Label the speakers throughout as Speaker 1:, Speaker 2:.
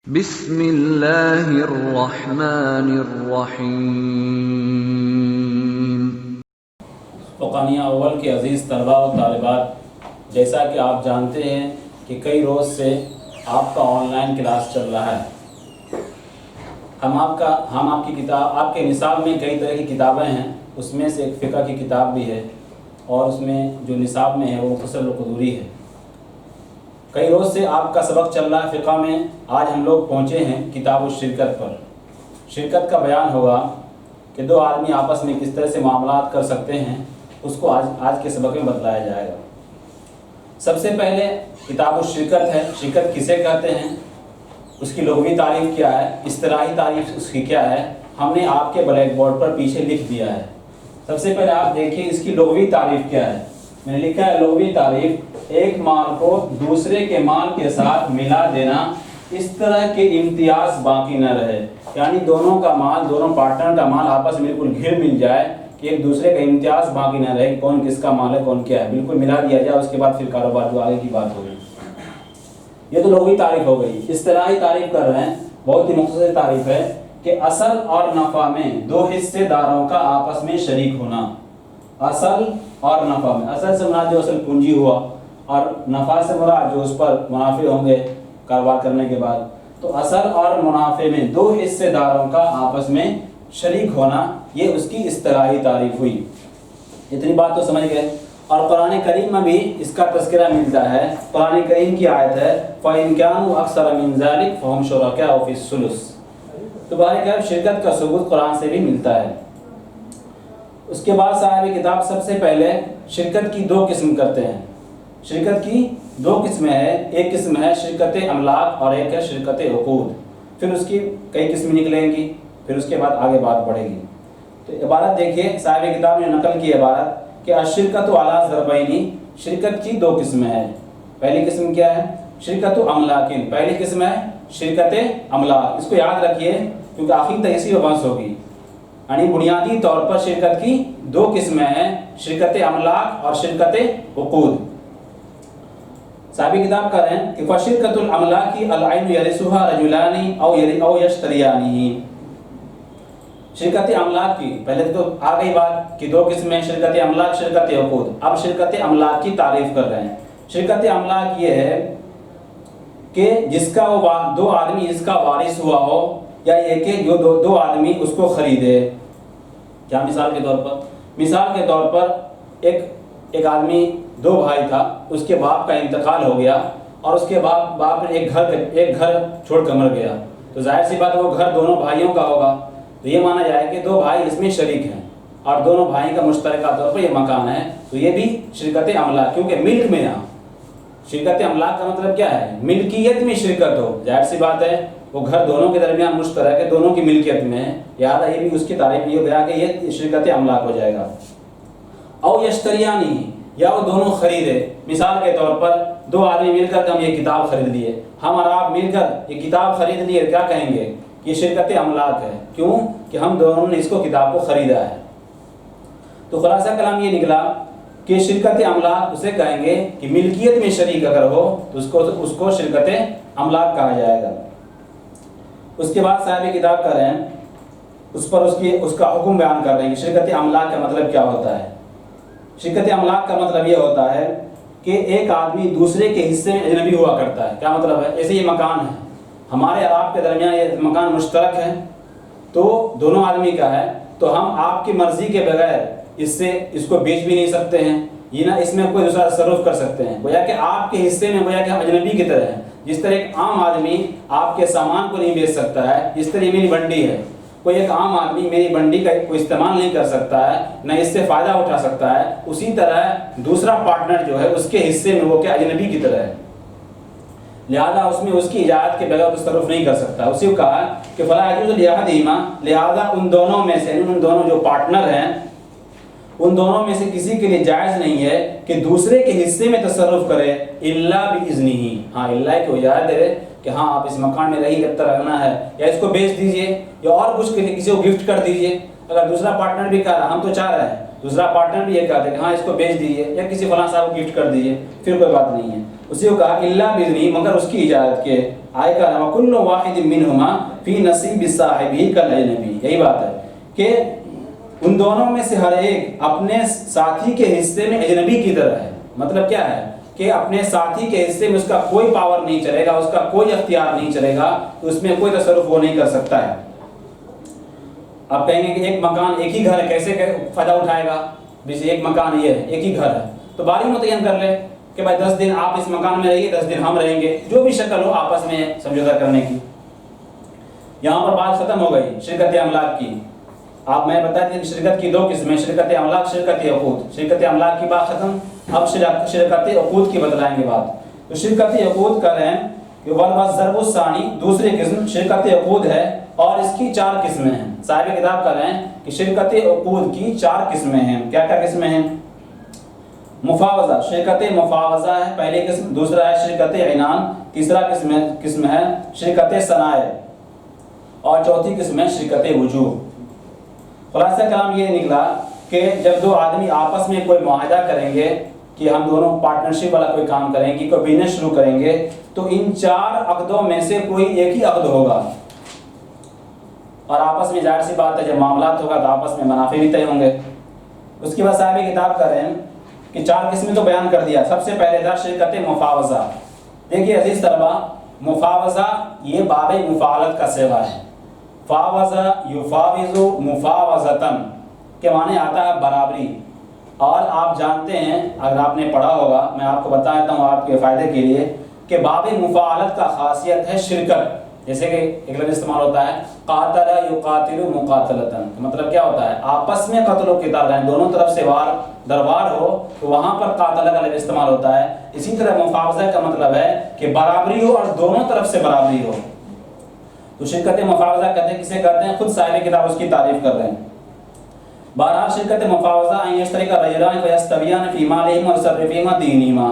Speaker 1: بسم اللہ الرحمن الرحیم۔
Speaker 2: فقانیہ اول کے عزیز طلباء و طالبات، جیسا کہ آپ جانتے ہیں کہ کئی روز سے آپ کا آن لائن کلاس چل رہا ہے۔ ہم آپ کی کتاب، آپ کے نصاب میں کئی طرح کی کتابیں ہیں، اس میں سے ایک فقہ کی کتاب بھی ہے اور اس میں جو نصاب میں ہے وہ مختصر القدوری ہے۔ کئی روز سے آپ کا سبق چل رہا ہے فقہ میں۔ آج ہم لوگ پہنچے ہیں کتاب الشرکت پر۔ شرکت کا بیان ہوگا کہ دو آدمی آپس میں کس طرح سے معاملات کر سکتے ہیں، اس کو آج کے سبق میں بتلایا جائے گا۔ سب سے پہلے کتاب الشرکت ہے۔ شرکت کسے کہتے ہیں، اس کی لغوی تعریف کیا ہے، اصطلاحی تعریف اس کی کیا ہے، ہم نے آپ کے بلیک بورڈ پر پیچھے لکھ دیا ہے۔ سب سے پہلے آپ دیکھیے اس کی لغوی تعریف کیا ہے۔ میں نے لکھا ہے لغوی تعریف: ایک مال کو دوسرے کے مال کے ساتھ ملا دینا اس طرح کے امتیاز باقی نہ رہے، یعنی دونوں کا مال، دونوں پارٹنر کا مال آپس میں بالکل گھل مل جائے کہ ایک دوسرے کا امتیاز باقی نہ رہے، کون کس کا مال ہے کون کیا ہے، بالکل ملا دیا جائے، اس کے بعد پھر کاروبار جو آگے کی بات ہوگی۔ یہ تو لغوی تعریف ہو گئی۔ اصطلاحی تعریف کر رہے ہیں، بہت ہی مختصر تعریف ہے کہ اصل اور نفع میں دو حصے داروں کا آپس میں شریک ہونا۔ اصل اور نفع میں، اصل سے مراد جو اصل پونجی ہوا اور نفع سے مراد جو اس پر منافع ہوں گے کاروبار کرنے کے بعد، تو اصل اور منافع میں دو حصے داروں کا آپس میں شریک ہونا، یہ اس کی اصطلاحی تعریف ہوئی۔ اتنی بات تو سمجھ گئے۔ اور قرآن کریم میں بھی اس کا تذکرہ ملتا ہے۔ قرآن کریم کی آیت ہے فَإِنْ كَانُوا أَكْثَرَ مِنْ ذَلِكَ فَهُمْ شُرَكَاءُ فِي الثُّلُثِ۔ تو بہرکیف شرکت کا ثبوت قرآن سے بھی ملتا ہے۔ اس کے بعد صاحب کتاب سب سے پہلے شرکت کی دو قسم کرتے ہیں۔ شرکت کی دو قسمیں ہیں، ایک قسم ہے شرکت املاک اور ایک ہے شرکت عقود۔ پھر اس کی کئی قسمیں نکلیں گی، پھر اس کے بعد آگے بات بڑھے گی۔ تو عبارت دیکھیے، صاحب کتاب نے نقل کی عبارت کہ الشرکت علی ضربین، شرکت کی دو قسمیں ہیں۔ پہلی قسم کیا ہے؟ شرکت املاکن، پہلی قسم ہے شرکت املاک۔ اس کو یاد رکھیے کیونکہ آخر تک اسی بحث ہوگی۔ یعنی بنیادی طور پر شرکت کی دو قسمیں ہیں، شرکت املاک اور شرکت عقود۔ صاحب کتاب کر رہے ہیں کہ فشرکت الاملاک العین یرثها رجلان او یشتریانہ۔ شرکت املاک کی پہلے تو آ گئی بات کہ دو قسمیں، شرکت املاک شرکت عقود۔ اب شرکت املاک کی تعریف کر رہے ہیں۔ شرکت املاک یہ ہے کہ جس کا وہ دو آدمی اس کا وارث ہوا ہو، یا یہ کہ جو دو آدمی اس کو خریدے۔ کیا مثال کے طور پر ایک آدمی، دو بھائی تھا، اس کے باپ کا انتقال ہو گیا اور اس کے باپ نے ایک گھر چھوڑ کر مر گیا، تو ظاہر سی بات وہ گھر دونوں بھائیوں کا ہوگا۔ تو یہ مانا جائے کہ دو بھائی اس میں شریک ہیں اور دونوں بھائی کا مشترکہ طور پر یہ مکان ہے، تو یہ بھی شرکت املاک، کیونکہ ملک میں یہاں شرکت املاک کا مطلب کیا ہے؟ ملکیت میں شرکت ہو۔ ظاہر سی بات ہے وہ گھر دونوں کے درمیان مشترک ہے، دونوں کی ملکیت میں ہے، لہٰذا یہ بھی اس کی تعریف یہ ہو گیا کہ یہ شرکت املاک ہو جائے گا۔ او یشتریانی، یا وہ دونوں خریدے۔ مثال کے طور پر دو آدمی مل کر ہم یہ کتاب خرید لیے، ہم اور آپ مل کر یہ کتاب خرید لیے، کیا کہیں گے؟ یہ شرکت املاک ہے۔ کیوں؟ کہ ہم دونوں نے اس کو کتاب کو خریدا ہے۔ تو خلاصہ کلام یہ نکلا کہ شرکت املاک اسے کہیں گے کہ ملکیت میں شریک اگر ہو تو اس کو شرکت املاک کہا جائے گا۔ اس کے بعد صاحب کتاب کر رہے ہیں اس کا حکم بیان کر رہے ہیں کہ شرکت املاک کا مطلب کیا ہوتا ہے۔ شرکت املاک کا مطلب یہ ہوتا ہے کہ ایک آدمی دوسرے کے حصے میں اجنبی ہوا کرتا ہے۔ کیا مطلب ہے؟ ایسے یہ مکان ہے، ہمارے اور آپ کے درمیان یہ مکان مشترک ہے، تو دونوں آدمی کا ہے، تو ہم آپ کی مرضی کے بغیر اس کو بیچ بھی نہیں سکتے ہیں، یہ نہ اس میں کوئی دوسرا تصرف کر سکتے ہیں، گویا کہ آپ کے حصے میں گویا کہ ہم اجنبی کی طرح ہیں۔ جس طرح ایک عام آدمی آپ کے سامان کو نہیں بیچ سکتا ہے، جس طرح میری بنڈی ہے، کوئی ایک عام آدمی میری بنڈی کا کوئی استعمال نہیں کر سکتا ہے، نہ اس سے فائدہ اٹھا سکتا ہے، اسی طرح دوسرا پارٹنر جو ہے اس کے حصے میں وہ کیا اجنبی کی طرح ہے، لہذا اس میں اس کی اجازت کے بغیر تصرف نہیں کر سکتا۔ اسی کو کہا کہ فلا یجوز لأحدہما، لہذا ان دونوں میں سے، ان دونوں جو پارٹنر ہیں ان دونوں میں سے کسی کے لیے جائز نہیں ہے کہ دوسرے کے حصے میں تصرف کرے الا باذنہ، ہاں الا کہ وہ اجازت دے کہ ہاں آپ اس مکان میں رہی جب تک رہنا ہے، یا اس کو بیچ دیجئے، یا اور کچھ کسی کو گفٹ کر دیجئے۔ اگر دوسرا پارٹنر بھی کہہ رہا ہم تو چاہ رہے ہیں، دوسرا پارٹنر بھی یہ کہتے ہیں کہ ہاں اس کو بیچ دیجیے یا کسی فلاں صاحب کو گفٹ کر دیجیے، پھر کوئی بات نہیں ہے۔ اسی کو کہا اللہ باذنہ، مگر اس کی اجازت کے، آئے کا وکل واحد منہما فی نصیب صاحبہ کالاجنبی، یہی بات ہے کہ ان دونوں میں سے ہر ایک اپنے ساتھی کے حصے میں اجنبی کی طرح ہے۔ مطلب کیا ہے کہ اپنے ساتھی کے حصے میں اس کا کوئی پاور نہیں چلے گا، اس کا کوئی اختیار نہیں چلے گا، اس میں کوئی تصرف وہ نہیں کر سکتا ہے۔ آپ کہیں گے کہ ایک مکان ایک ہی گھر ہے، کیسے فائدہ اٹھائے گا؟ جیسے ایک مکان یہ ہے، ایک ہی گھر ہے، تو باری متعین کر لے کہ بھائی 10 دن آپ اس مکان میں رہیے، 10 دن ہم رہیں گے، جو بھی شکل ہو آپس میں سمجھوتا کرنے کی۔ یہاں پر بات ختم ہو گئی شرکت املاک کی۔ آپ میں بتا دیں کہ شرکت کی 2 قسمیں، شرکت املاک، شرکت عقود۔ شرکت املاک کی بات ختم، اب شرکت عقود کی بتلائیں گے بات۔ تو شرکت عقود کا ہے کہ والضرب الثانی، دوسری قسم شرکت عقود ہے، اور اس کی 4 قسمیں ہیں۔ صاحب کتاب کر رہے ہیں کہ شرکت عقود کی 4 قسمیں ہیں۔ کیا کیا قسمیں ہیں؟ مفاوضہ، شرکت مفاوضہ ہے پہلی قسم، دوسرا ہے شرکت عنان، تیسرا قسم ہے شرکت صنائع، اور چوتھی قسم ہے شرکت وجوہ۔ خلاصہ کلام یہ نکلا کہ جب 2 آدمی آپس میں کوئی معاہدہ کریں گے کہ ہم دونوں پارٹنرشپ والا کوئی کام کریں گے، کوئی بزنس شروع کریں گے، تو ان 4 عقدوں میں سے کوئی ایک ہی عقد ہوگا، اور آپس میں ظاہر سی بات ہے جب معاملات ہوگا تو آپس میں منافع بھی طے ہوں گے۔ اس کے بعد صاحب کتاب کر رہے ہیں کہ 4 قسمیں تو بیان کر دیا۔ سب سے پہلے تھا شرکت مفاوضہ۔ دیکھیے عزیز طلبہ، مفاوضہ یہ باب مفاعلت کا صیغہ ہے۔ فاوضہ یفاوض مفاوضتاً کے معنی آتا ہے برابری، اور آپ جانتے ہیں اگر آپ نے پڑھا ہوگا، میں آپ کو بتا دیتا ہوں آپ کے فائدے کے لیے، کہ باب مفاعلت کا خاصیت ہے شرکت۔ جیسے کہ ایک لفظ استعمال ہوتا ہے قاتل یقاتل مقاتلتاً، مطلب کیا ہوتا ہے آپس میں قتل و قتال ہے، دونوں طرف سے وار دربار ہو تو وہاں پر قاتل کا لفظ استعمال ہوتا ہے۔ اسی طرح مفاوضہ کا مطلب ہے کہ برابری ہو اور دونوں طرف سے برابری ہو۔ تو شرکت مفاوضہ کہتے ہیں کسے کہتے ہیں؟ خود صاحب کتاب اس کی تعریف کر رہے ہیں۔ بہرحال شرکت مفاوضہ ان یشترک الرجلان فیستویان فی مالہما ویصرفیہما دینہما،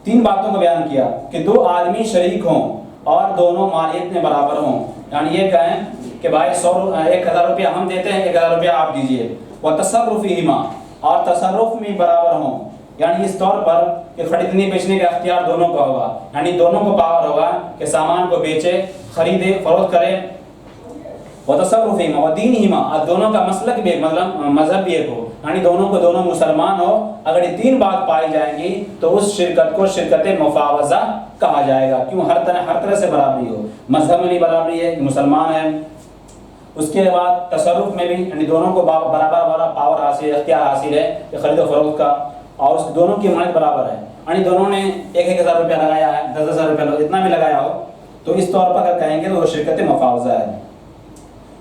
Speaker 2: 3 باتوں کو بیان کیا کہ 2 آدمی شریک ہوں اور دونوں مالیت میں برابر ہوں، یعنی یہ کہیں کہ بھائی 1000 روپیہ ہم دیتے ہیں، 1000 روپیہ آپ دیجئے، وتصرفیہما، اور تصرف میں برابر ہوں، یعنی اس طور پر کہ خریدنے بیچنے کا اختیار دونوں کا ہوگا، یعنی دونوں کو پاور ہوگا کہ سامان کو بیچے، خریدے، فروخت کرے۔ وتصرفیہما ودینہما، اور دونوں کا مسلک بھی مذہب بھی ایک ہو، یعنی دونوں کو دونوں مسلمان ہو۔ اگر یہ 3 بات پائی جائیں گی تو اس شرکت کو شرکت مفاوضہ کہا جائے گا، کیوں ہر طرح سے برابری ہو، مذہب میں بھی برابری ہے کہ مسلمان ہے، اس کے بعد تصرف میں بھی، یعنی دونوں کو برابر پاور حاصل، اختیار حاصل ہے کہ خرید و فروخت کا، اور اس دونوں کی مالک برابر ہے، یعنی دونوں نے 1000 روپیہ لگایا ہے، 10,000 روپیہ اتنا بھی لگایا ہو، تو اس طور پر اگر کہیں گے تو وہ شرکت مفاوضہ ہے۔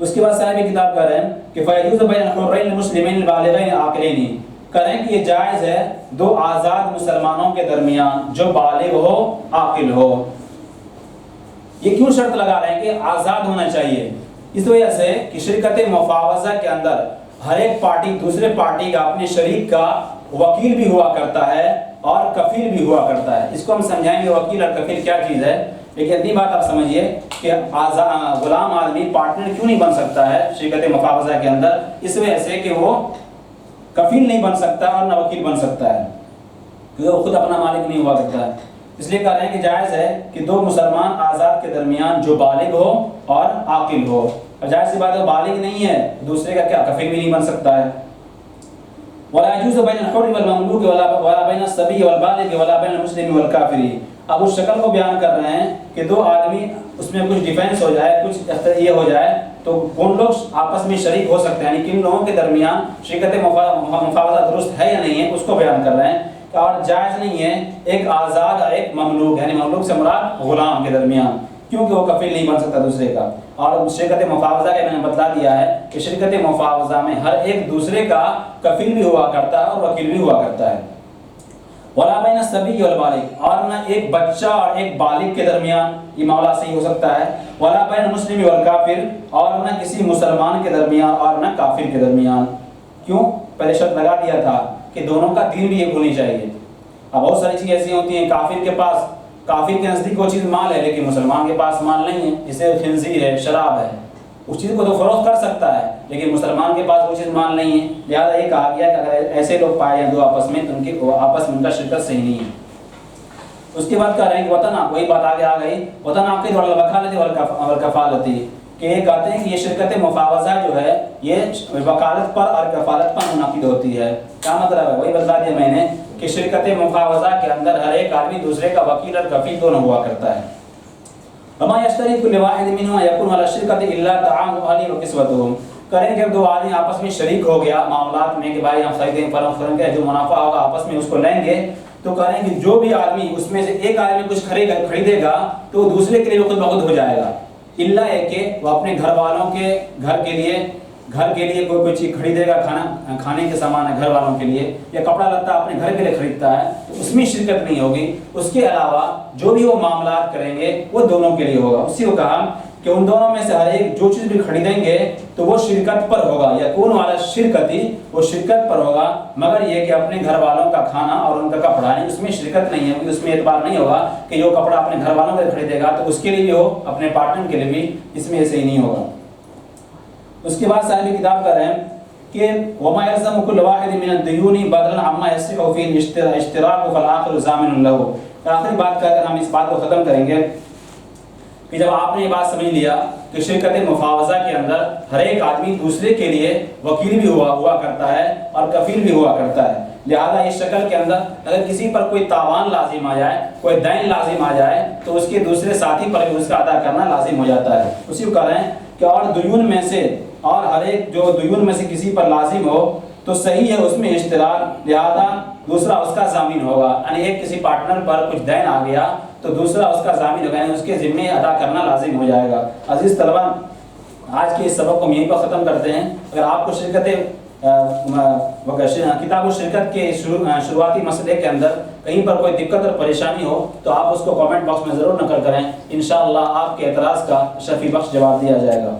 Speaker 2: اس کے بعد صاحب کتاب کر رہے ہیں کہ فیجوز بین الحرین المسلمین البالغین عاقلین، کریں کہ یہ جائز ہے 2 آزاد مسلمانوں کے درمیان جو بالغ ہو عاقل ہو۔ یہ کیوں شرط لگا رہے ہیں کہ آزاد ہونا چاہیے؟ اس وجہ سے کہ شرکت مفاوضہ کے اندر ہر ایک پارٹی دوسرے پارٹی کا، اپنے شریک کا وکیل بھی ہوا کرتا ہے اور کفیل بھی ہوا کرتا ہے۔ اس کو ہم سمجھائیں گے وکیل اور کفیل کیا چیز ہے، لیکن اتنی بات آپ سمجھیے کہ غلام آدمی پارٹنر کیوں نہیں بن سکتا ہے شرکت مفاوضہ کے اندر؟ اس وجہ سے کہ وہ کفیل نہیں بن سکتا اور نہ وکیل بن سکتا ہے، کیونکہ وہ خود اپنا مالک نہیں ہوا کرتا ہے۔ اس لیے کہہ رہے ہیں کہ جائز ہے کہ 2 مسلمان آزاد کے درمیان جو بالغ ہو اور عاقل ہو، اور ظاہر سی بات ہے بالغ نہیں ہے دوسرے کا کیا کفیل بھی نہیں بن سکتا ہے۔ ولا يجوز بين الحر والمملوك ولا بين الصبي والبالغ ولا بين المسلم والكافر۔ اب اس شکل کو بیان کر رہے ہیں کہ 2 آدمی اس میں کچھ ڈیفینس ہو جائے، کچھ یہ ہو جائے تو کون لوگ آپس میں شریک ہو سکتے ہیں، یعنی کن لوگوں کے درمیان شرکت مفاوضہ درست ہے یا نہیں ہے، اس کو بیان کر رہے ہیں۔ اور جائز نہیں ہے ایک آزاد اور ایک مملوک، یعنی مملوک سے مراد غلام کے درمیان، کیونکہ وہ کفیل نہیں بن سکتا دوسرے کا۔ اور شرکت مفاوضہ کا میں نے بتلا دیا ہے کہ شرکت مفاوضہ میں ہر ایک دوسرے کا کفیل بھی ہوا کرتا ہے اور وکیل بھی ہوا کرتا ہے۔ ولا بین الصبی والبالغ، اور نہ ایک بچہ اور ایک بالغ کے درمیان، یہ معاملہ صحیح ہو سکتا ہے۔ ولا بین المسلم والکافر، اور نہ کسی مسلمان کے درمیان اور نہ کافر کے درمیان۔ کیوں؟ پہلے شرط لگا دیا تھا کہ دونوں کا دین بھی ایک ہونی چاہیے۔ اب بہت ساری چیزیں ایسی ہوتی ہیں کافر کے پاس، کافر کے نزدیک وہ چیز مال ہے لیکن مسلمان کے پاس مال نہیں ہے، جیسے خنزیر ہے، شراب ہے، اس چیز کو تو فروخت کر سکتا ہے، لیکن مسلمان کے پاس وہ چیز مال نہیں ہے، لہٰذا یہ کہا گیا کہ اگر ایسے لوگ پائے جائیں دو آپس میں تو ان کی آپس میں ان کا شرکت صحیح نہیں ہے۔ اس کے بعد کہہ رہے ہیں کہ وطن، وہی بات آگے آ گئی، وطن عقد والوکالت والکفالتی، کہ یہ کہتے ہیں کہ یہ شرکت مفاوضہ جو ہے یہ وکالت پر اور کفالت پر منعقد ہوتی ہے۔ کیا مطلب ہے؟ وہی بتا دیا میں نے کہ شرکت مفاوضہ کے اندر ہر ایک آدمی دوسرے کا وکیل اور کفیل دونوں ہوا کرتا ہے۔ وما یشترط لواحد منهما یکون علی الشرکۃ الا طعام اهلہ وکسوتهم، کریں کہ دو آدمی آپس میں شریک ہو گیا معاملات میں کہ بھائی ہم خریدیں فلاں کا جو منافع ہوگا آپس میں اس کو لیں گے، تو کریں کہ جو بھی آدمی اس میں سے ایک آدمی کچھ خریدے گا تو دوسرے کے لیے خود بخود ہو جائے گا، الا ہے کہ وہ اپنے گھر والوں کے گھر کے لیے کوئی چیز خریدے گا، کھانے کے سامان ہے گھر والوں کے لیے، یا کپڑا لتا اپنے گھر کے لیے خریدتا ہے تو اس میں شرکت نہیں ہوگی۔ اس کے علاوہ جو بھی وہ معاملات کریں گے وہ دونوں کے لیے ہوگا۔ اسی کو کہا کہ ان دونوں میں سے ہر ایک جو چیز بھی خریدیں گے تو وہ شرکت پر ہوگا، یکون علی الشرکۃ، وہ شرکت پر ہوگا، مگر یہ کہ اپنے گھر والوں کا کھانا اور ان کا کپڑا نہیں، اس میں شرکت نہیں ہے، اس میں اعتبار نہیں ہوگا کہ جو کپڑا اپنے گھر والوں کے لیے خریدے گا تو اس کے لیے بھی ہو، اپنے پارٹنر کے لیے بھی، اس میں ایسے ہی نہیں ہوگا۔ اس کے بعد صاحب کتاب کر رہے ہیں کہ وما يلزم كل واحد من الديون بدلا عما يصح فيه الاشتراك فالاخر ضامن له۔ آخری بات کر کر ہم اس بات کو ختم کریں گے کہ جب آپ نے یہ بات سمجھ لیا کہ شرکت مفاوضہ کے اندر ہر ایک آدمی دوسرے کے لیے وکیل بھی ہوا کرتا ہے اور کفیل بھی ہوا کرتا ہے، لہذا اس شکل کے اندر اگر کسی پر کوئی تاوان لازم آ جائے، کوئی دین لازم آ جائے تو اس کے دوسرے ساتھی پر بھی اس کا ادا کرنا لازم ہو جاتا ہے۔ اسی کو کہہ رہے ہیں کہ اور دیون میں سے، اور ہر ایک جو دیون میں سے کسی پر لازم ہو تو صحیح ہے اس میں اشتراک، لہذا دوسرا اس کا ضامن ہوگا، یعنی ایک کسی پارٹنر پر کچھ دین آ گیا تو دوسرا اس کا ضامن ہوگا، یعنی اس کے ذمے ادا کرنا لازم ہو جائے گا۔ عزیز طلبہ، آج کے اس سبق کو ہم یہیں پر ختم کرتے ہیں۔ اگر آپ کو کتاب و شرکت کے شروعاتی مسئلے کے اندر کہیں پر کوئی دقت اور پریشانی ہو تو آپ اس کو کامنٹ باکس میں ضرور نقل کریں، انشاءاللہ آپ کے اعتراض کا شفیع بخش جواب دیا جائے گا۔